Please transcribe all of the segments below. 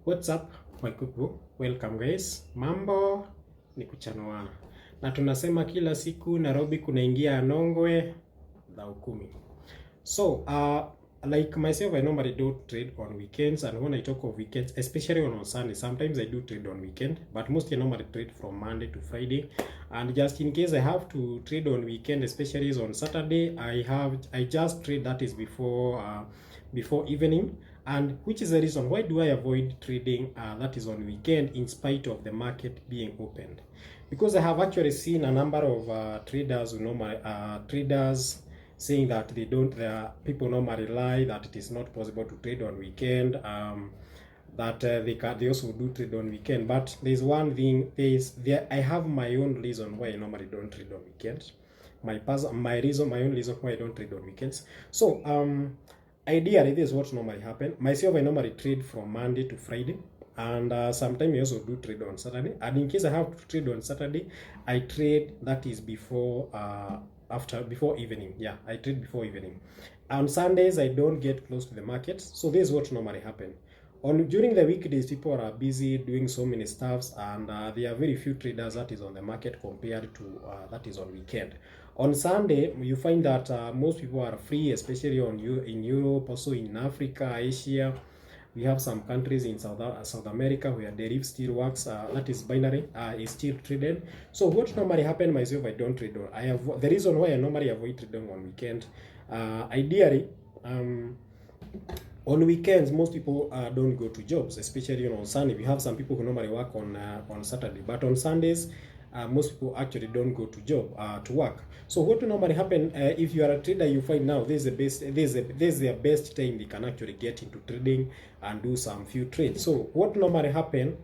What's up Waikuku, welcome guys. Mambo ni kuchanoa, na tunasema kila siku Nairobi kunaingia Nongwe za ukumi. So like myself, I normally do trade on weekends, and when I talk of weekends, especially on Sunday, sometimes I do trade on weekend, but mostly I normally trade from Monday to Friday. And just in case I have to trade on weekend, especially on Saturday, I just trade that is before evening. And which is the reason why do I avoid trading that is on weekend in spite of the market being opened? Because I have actually seen a number of traders who normally traders saying that people normally lie, that it is not possible to trade on weekend, that they also do trade on weekend. But there's one thing, I have my own reason why I normally don't trade on weekends. My own reason why I don't trade on weekends. So ideally, this is what normally happen. Myself, I normally trade from Monday to Friday, and sometimes I also do trade on Saturday. And in case I have to trade on Saturday, I trade that is before evening. Yeah, I trade before evening. On Sundays, I don't get close to the market. So this is what normally happen. During the weekdays, people are busy doing so many stuffs, and there are very few traders that is on the market compared to that is on weekend. On Sunday, you find that most people are free, especially in Europe, also in Africa, Asia. We have some countries in South America where DERIV still works. That is binary, is still traded. So what normally happen myself, I don't trade on. The reason why I normally avoid trading on weekend. Ideally, on weekends, most people don't go to jobs, especially on Sunday. We have some people who normally work on Saturday, but on Sundays, most people actually don't go to work. So what will normally happen if you are a trader, you find now this is their best time they can actually get into trading and do some few trades. So what normally happen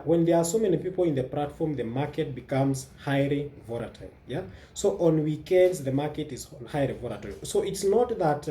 when there are so many people in the platform, the market becomes highly volatile. Yeah. So on weekends, the market is highly volatile. So it's not that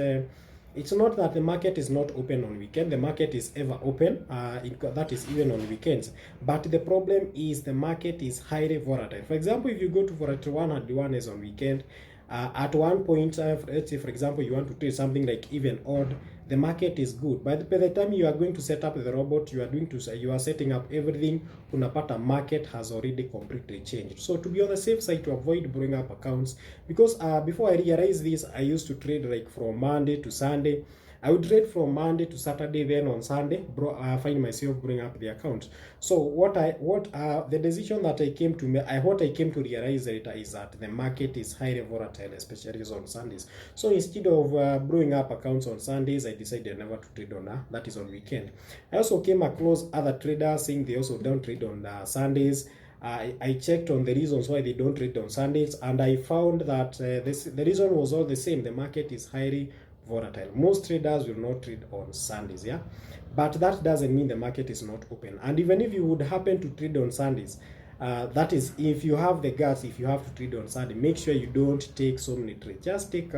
the market is not open on weekend. The market is ever open. That is even on weekends. But the problem is the market is highly volatile. For example, if you go to volatile 1 is on weekend, at one point, let's say for example, you want to trade something like even odd, the market is good. But by the time you are going to set up the robot, you are setting up everything, unapata market has already completely changed. So to be on the safe side, to avoid blowing up accounts, because before I realized this, I used to trade like from Monday to Sunday. I would trade from Monday to Saturday, then on Sunday, find myself bring up the account. So the decision that I came to realize later is that the market is highly volatile, especially on Sundays. So instead of blowing up accounts on Sundays, I decided never to trade on that is on weekend. I also came across other traders saying they also don't trade on Sundays. I checked on the reasons why they don't trade on Sundays, and I found that the reason was all the same. The market is highly volatile. Most traders will not trade on Sundays, yeah, but that doesn't mean the market is not open. And even if you would happen to trade on Sundays, that is, if you have the guts, if you have to trade on Sunday, make sure you don't take so many trades. Just take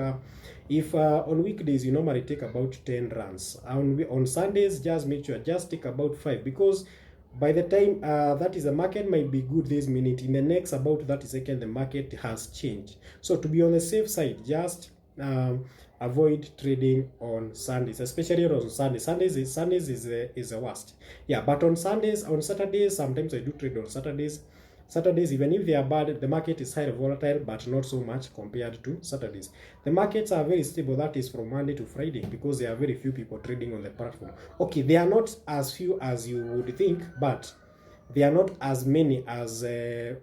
if on weekdays you normally take about 10 runs, on Sundays just make sure just take about 5, because by the time that is, the market might be good this minute, in the next about 30 seconds the market has changed. So to be on the safe side, just avoid trading on Sundays, especially on Sundays. Sundays is the worst. Yeah, but on Saturdays, sometimes I do trade on Saturdays. Even if they are bad, the market is highly volatile, but not so much compared to Saturdays. The markets are very stable, that is from Monday to Friday, because there are very few people trading on the platform. Okay, they are not as few as you would think, but they are not as many as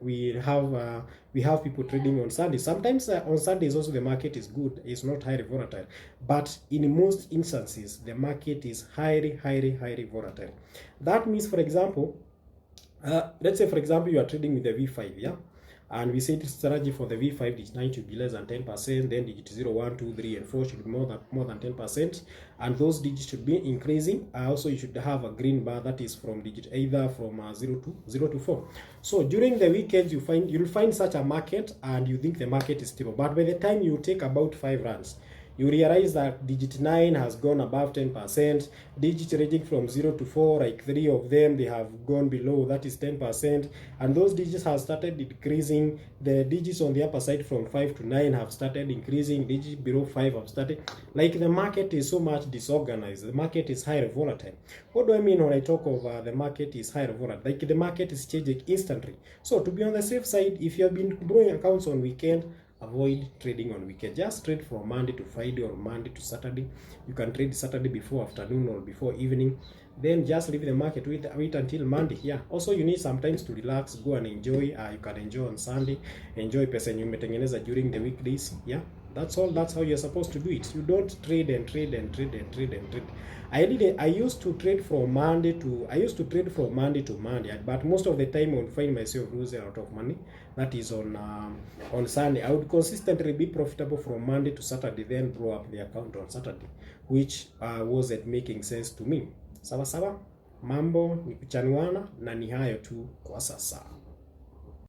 we have people trading on Sunday. Sometimes on Sundays also the market is good, it's not highly volatile, but in most instances the market is highly volatile. That means, for example, let's say for example you are trading with the V5, yeah, and we said strategy for the V5 digit 9 should be less than 10%, then digit 0, 1, 2, 3, and 4 should be more than 10%, and those digits should be increasing. Also, you should have a green bar that is from digit either from 0 to 4. So during the weekends, you'll find such a market, and you think the market is stable, but by the time you take about 5 runs, you realize that digit 9 has gone above 10%, digits ranging from 0 to 4, like 3 of them, they have gone below, that is 10%, and those digits have started decreasing. The digits on the upper side from 5 to 9 have started increasing, digits below 5 have started, like the market is so much disorganized, the market is highly volatile. What do I mean when I talk of the market is highly volatile? Like the market is changing instantly. So to be on the safe side, if you have been borrowing accounts on weekend, avoid trading on weekend. Just trade from Monday to Friday or Monday to Saturday. You can trade Saturday before afternoon or before evening. Then just leave the market, wait until Monday. Yeah. Also, you need sometimes to relax, go and enjoy. You can enjoy on Sunday, enjoy pesa umetengeneza during the weekdays. Yeah. That's all. That's how you're supposed to do it. You don't trade and trade and trade and trade and trade. I used to trade from Monday to Monday, but most of the time I would find myself losing a lot of money. That is on Sunday. I would consistently be profitable from Monday to Saturday, then blow up the account on Saturday, which wasn't making sense to me. Sawa sawa, mambo ni kuchanuana na ni hayo tu kwa sasa.